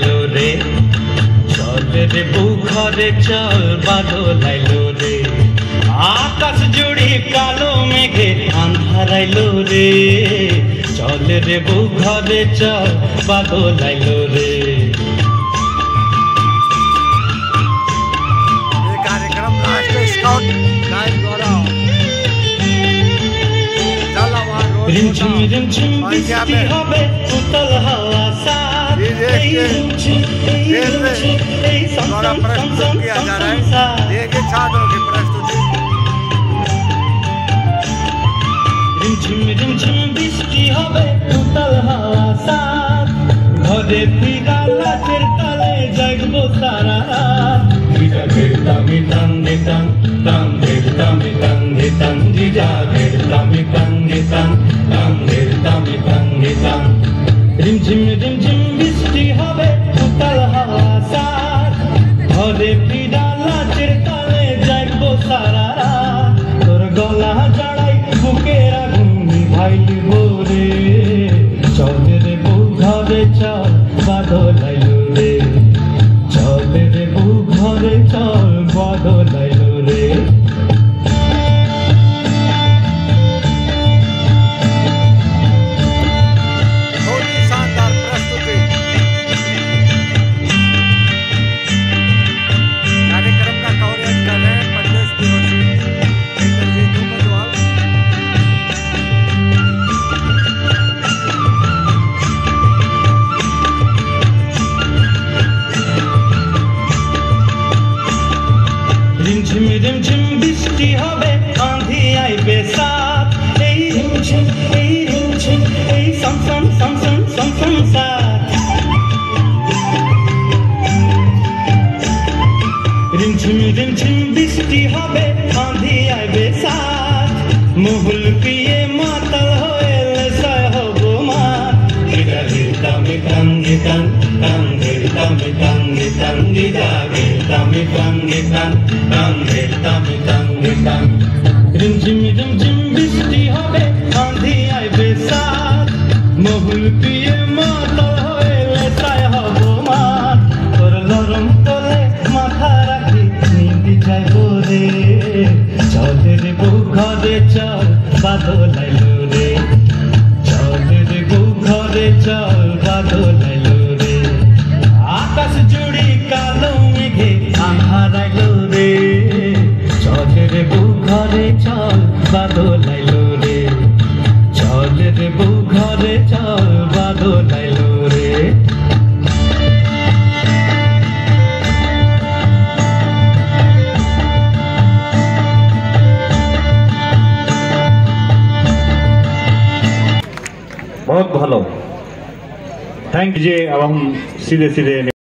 লাইলো রে চল রে বউ ঘরে চল বাদল আইলো রে আকাশ জুড়ি কালো মেঘে আন্ধারাইলো রে চল রে বউ ঘরে চল বাদল আইলো রে। कार्यक्रम राष्ट्रीय स्काउट गाइड द्वारा रिमझिम रिमझिम बृष्टि হবে উতল হাওয়া साथ द्वारा प्रस्तुत किया जा रहा है। देखिए छात्रों की प्रस्तुति। रिमझिम रिमझिम बृष्टि হবে উতল হাওয়া साथ ঘরে ফিরা লাচের তালে জাগবো সারা রাত গিটা গেটা মিটান গেটান টান গেটা মিটান গেটান গিটা গেটা মিটান গেটান টান গেটা মিটান গেটান रिमझिम रिमझिम বৃষ্টি হবে উতল হাওয়া साथ ঘরে ফিরা লাচের তালে জাগবো সারা রাত তোর গলা জড়াই বুকের আগুন নিভাইলি ভোরে চল রে বউ ঘরে চল বাদল আইলো রে চল রে বউ ঘরে চল বাদল আইলো রে। बहुत ही शानदार प्रस्तुति। कार्यक्रम का कवरेज कर रहे हैं प्रदेश निवासी इंद्रजीत उमरवाल। रिमझिम रिमझिम বৃষ্টি হবে আঁধি আইবে সাথ এই রিমঝিম এই সমসম সমসম সমসম সাথ रिमझिम रिमझिम বৃষ্টি হবে আঁধি আইবে সাথ মুহুল পিয়ে মাতাল হয়ে লেসায় হবো মাত গিটা গিটা মিটান গিটান টান গিটা মিটান গিটান গিটা গিটা মিটান গিটান টান গিটা মিটান গিটান रिमझिम रिमझिम বৃষ্টি হবে আঁধি আইবে সাথ মুহুল পিয়ে মাতাল হয়ে লেসায় হবো মাত তোর নরম তলে মাথা রাখি নিদি যাইবো রে চল রে বউ ঘরে চল বাদল আইলো রে চল রে বউ ঘরে চল বাদল আইলো রে আকাশ জুড়ি কালো মেঘে আন্ধারাইলো রে চল রে বউ ঘরে চল বাদল আইলো রে চল রে বউ ঘরে চল বাদল আইলো রে। बहुत भालो थैंक जी। अब हम सीधे सीधे